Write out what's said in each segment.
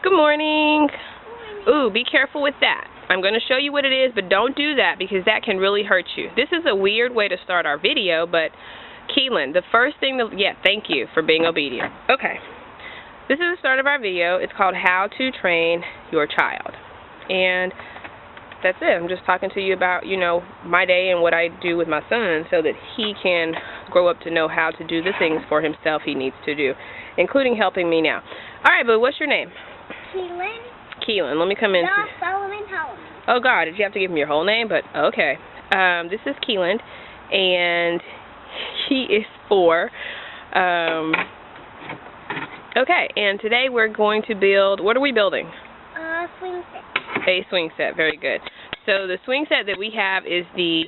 Good morning. Ooh, be careful with that. I'm going to show you what it is, but don't do that because that can really hurt you. This is a weird way to start our video, but Keiland, the first thing that, yeah, thank you for being obedient. Okay. This is the start of our video. It's called How to Train Your Child. And that's it. I'm just talking to you about, my day and what I do with my son so that he can grow up to know how to do the things for himself he needs to do, including helping me now. All right, but what's your name? Keiland. Keiland. Let me come in. Oh, God, did you have to give him your whole name? But, okay. This is Keiland, and he is 4. Okay, and today we're going to build, what are we building? Swing set. A swing set, very good. So the swing set that we have is the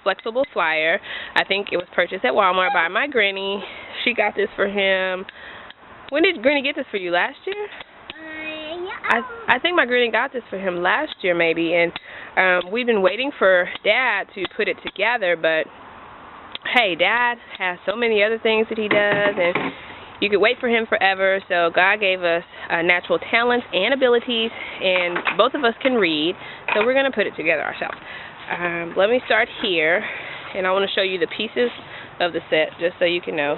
flexible flyer. I think it was purchased at Walmart by my granny. She got this for him. When did Granny get this for you? Last year? Yeah. I think my granny got this for him last year maybe, and we've been waiting for Dad to put it together, but hey, Dad has so many other things that he does, and you could wait for him forever. So God gave us natural talents and abilities, and both of us can read, so we're going to put it together ourselves. Let me start here, and I want to show you the pieces of the set just so you can know.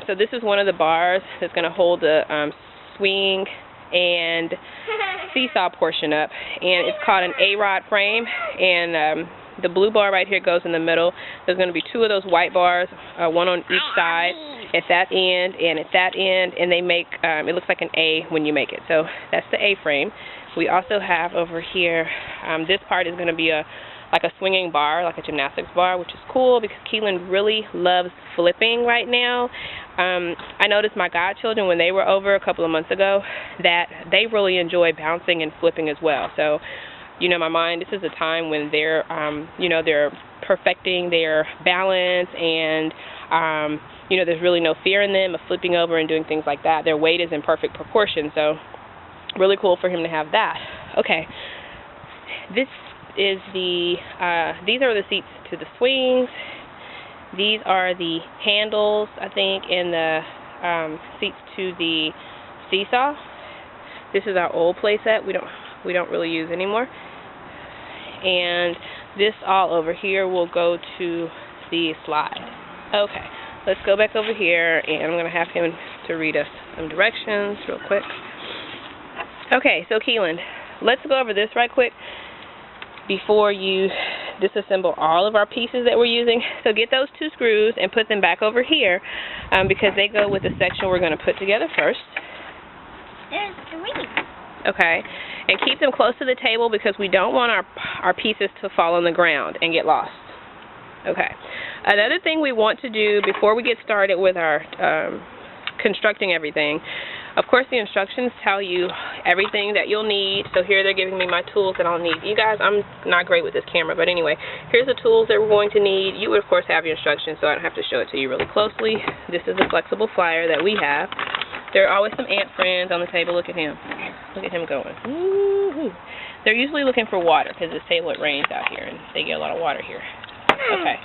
So this is one of the bars that's going to hold the swing and seesaw portion up, and it's called an A-rod frame, and the blue bar right here goes in the middle. There's going to be 2 of those white bars, one on each side, at that end and at that end, and they make, it looks like an A when you make it. So that's the A-frame. We also have over here, this part is going to be like a swinging bar, like a gymnastics bar, which is cool because Keiland really loves flipping right now. I noticed my godchildren, when they were over a couple of months ago, that they really enjoy bouncing and flipping as well. So, my mind, this is a time when they're, they're perfecting their balance, and, there's really no fear in them of flipping over and doing things like that. Their weight is in perfect proportion, so really cool for him to have that. Okay, this is these are the seats to the swings. These are the handles, I think, and the seats to the seesaw. This is our old play set. We don't really use anymore. And this all over here will go to the slide. Okay, let's go back over here, and I'm going to have him to read us some directions real quick. Okay, so Keiland, let's go over this right quick before you disassemble all of our pieces that we're using. So get those 2 screws and put them back over here because they go with the section we're going to put together first. There's 3. Okay, and keep them close to the table because we don't want our pieces to fall on the ground and get lost. Okay, another thing we want to do before we get started with our constructing everything, of course the instructions tell you everything that you'll need. So here they're giving me my tools that I'll need. You guys, I'm not great with this camera, but anyway, here's the tools that we're going to need. You would of course have your instructions, so I don't have to show it to you really closely. This is a flexible flyer that we have. There are always some ant friends on the table. Look at him. Look at him going. Woo-hoo. They're usually looking for water because this table, it rains out here, and they get a lot of water here. Okay.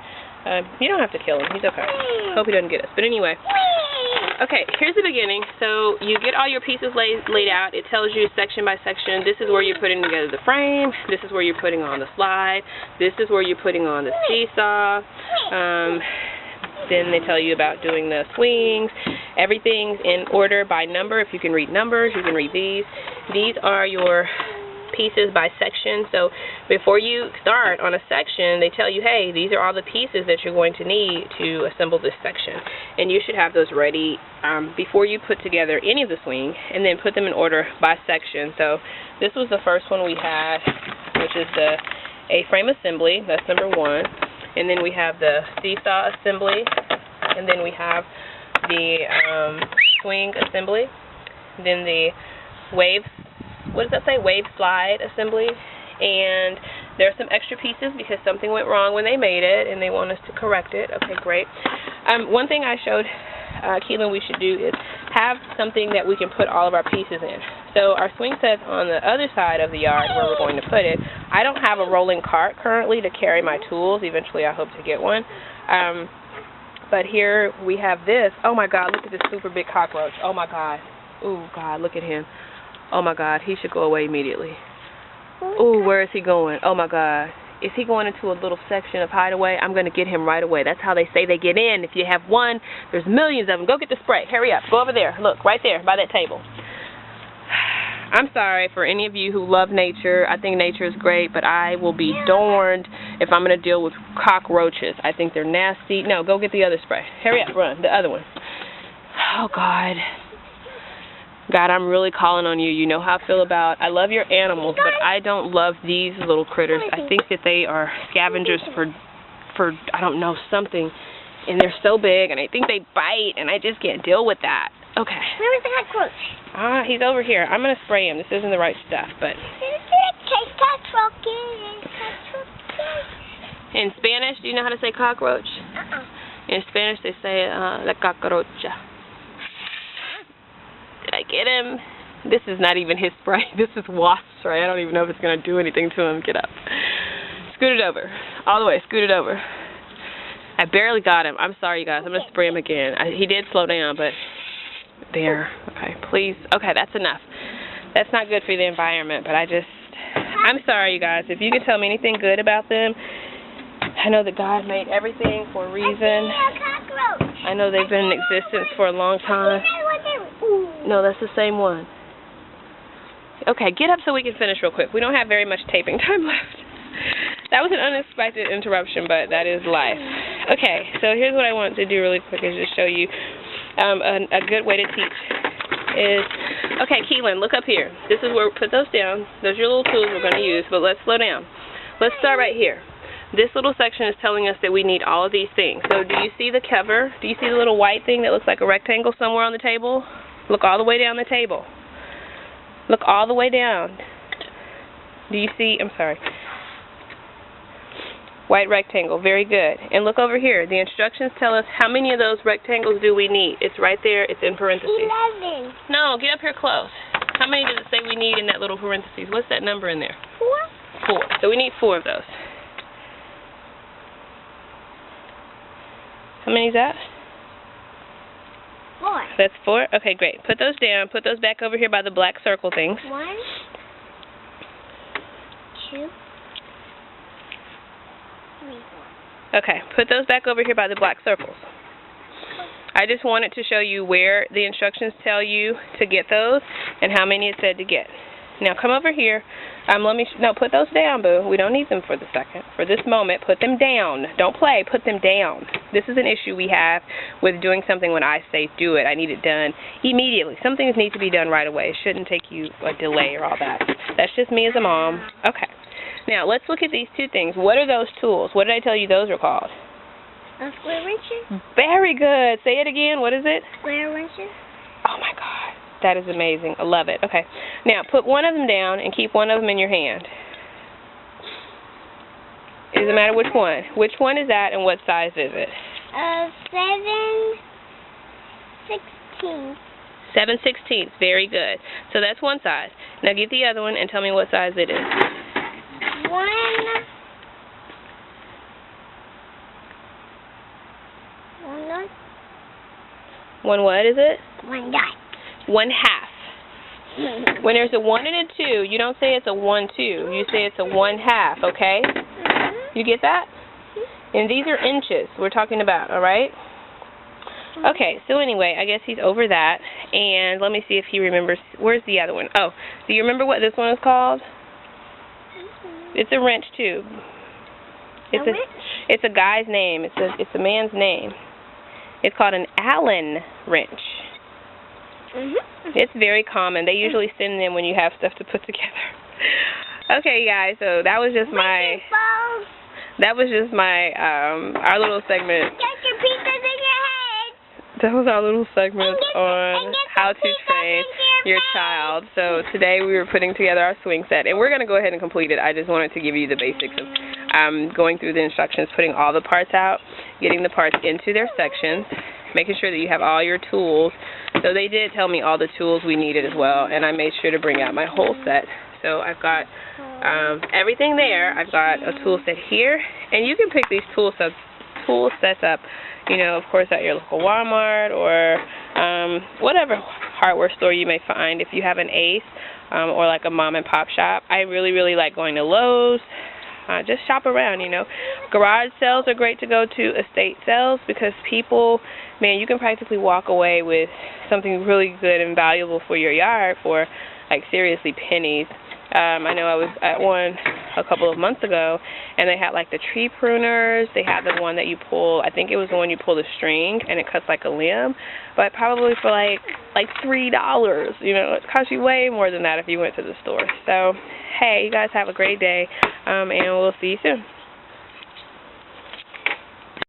You don't have to kill him. He's okay. Hope he doesn't get us. But anyway. Okay, here's the beginning. So you get all your pieces laid out. It tells you section by section. This is where you're putting together the frame. This is where you're putting on the slide. This is where you're putting on the seesaw. Then they tell you about doing the swings. Everything's in order by number. If you can read numbers, you can read these. These are your pieces by section. So before you start on a section, they tell you, hey, these are all the pieces that you're going to need to assemble this section. And you should have those ready before you put together any of the swing, and then put them in order by section. So this was the first one we had, which is the A-frame assembly. That's number 1. And then we have the seesaw assembly, and then we have the swing assembly, then the wave slide assembly, and there are some extra pieces because something went wrong when they made it, and they want us to correct it. Okay, great. One thing I showed Keiland we should do is have something that we can put all of our pieces in. So our swing set's on the other side of the yard where we're going to put it. I don't have a rolling cart currently to carry my tools. Eventually I hope to get one. But here we have this. Oh my God, look at this super big cockroach. Oh my God. Oh, God, look at him. Oh, my God, he should go away immediately. Oh, where is he going? Oh, my God. Is he going into a little section of hideaway? I'm going to get him right away. That's how they say they get in. If you have one, there's millions of them. Go get the spray. Hurry up. Go over there. Look, right there by that table. I'm sorry for any of you who love nature. I think nature is great, but I will be darned if I'm going to deal with cockroaches. I think they're nasty. No, go get the other spray. Hurry up, run, the other one. Oh, God. God, I'm really calling on you. You know how I feel about, I love your animals, but I don't love these little critters. I think that they are scavengers for I don't know, something. And they're so big, and I think they bite, and I just can't deal with that. Okay. Where is the cockroach? He's over here. I'm going to spray him. This isn't the right stuff, but... In Spanish, do you know how to say cockroach? In Spanish, they say la cucaracha. Did I get him? This is not even his spray. This is wasp spray. I don't even know if it's going to do anything to him. Get up. Scoot it over. All the way. Scoot it over. I barely got him. I'm sorry, you guys. I'm going to spray him again. He did slow down, but... There. Okay, please. Okay, that's enough. That's not good for the environment, but I'm sorry, you guys. If you could tell me anything good about them, I know that God made everything for a reason. I know they've been in existence for a long time. No, that's the same one. Okay, get up so we can finish real quick. We don't have very much taping time left. That was an unexpected interruption, but that is life. Okay, so here's what I want to do really quick is just show you a good way to teach is, okay, Keiland, look up here. This is where, put those down. Those are your little tools we're going to use, but let's slow down. Let's start right here. This little section is telling us that we need all of these things. So do you see the cover? Do you see the little white thing that looks like a rectangle somewhere on the table? Look all the way down the table. Look all the way down. Do you see, I'm sorry. White rectangle, very good. And look over here. The instructions tell us how many of those rectangles do we need. It's right there. It's in parentheses. 11. No, get up here close. How many does it say we need in that little parentheses? What's that number in there? 4. 4. So we need 4 of those. How many is that? 4. That's 4? Okay, great. Put those down. Put those back over here by the black circle things. 1, 2, 3, 4. Okay, put those back over here by the black circles. I just wanted to show you where the instructions tell you to get those and how many it said to get. Now come over here. No, put those down, boo. We don't need them for the second. For this moment, put them down. Don't play. Put them down. This is an issue we have with doing something when I say do it. I need it done immediately. Some things need to be done right away. It shouldn't take you a delay or all that. That's just me as a mom. Okay. Now, let's look at these 2 things. What are those tools? What did I tell you those are called? Square wrenches. Very good. Say it again. What is it? Square wrenches. Oh, my God. That is amazing. I love it. Okay. Now, put one of them down and keep one of them in your hand. It doesn't matter which one. Which one is that and what size is it? 7/16. 7/16. Very good. So that's one size. Now get the other one and tell me what size it is. 1. 1. One what is it? 1 dot. 1/2. When there's a 1 and a 2, you don't say it's a 1/2. You say it's a 1/2, okay? You get that? And these are inches we're talking about, all right? Okay, so anyway, I guess he's over that. And let me see if he remembers. Where's the other one? Oh, do you remember what this one is called? It's a wrench, too. It's a guy's name. It's a man's name. It's called an Allen wrench. It's very common. They usually send them when you have stuff to put together. Okay, guys. So that was just my our little segment. Get your pieces in your head. That was our little segment on how to train your child. So today we were putting together our swing set, and we're going to go ahead and complete it. I just wanted to give you the basics of going through the instructions, putting all the parts out, getting the parts into their sections, making sure that you have all your tools. So they did tell me all the tools we needed as well, and I made sure to bring out my whole set. So I've got everything there. I've got a tool set here, and you can pick these tool sets up, you know, of course, at your local Walmart or whatever hardware store you may find if you have an Ace or like a mom and pop shop. I really, really like going to Lowe's. Just shop around, you know. Garage sales are great to go to, estate sales, because people, man, you can practically walk away with something really good and valuable for your yard for, like, seriously pennies. I know I was at one a couple of months ago, and they had, like, the tree pruners. They had the one that you pull. I think it was the one you pull the string, and it cuts like a limb, but probably for, like $3. You know, it costs you way more than that if you went to the store. So, hey, you guys have a great day, and we'll see you soon.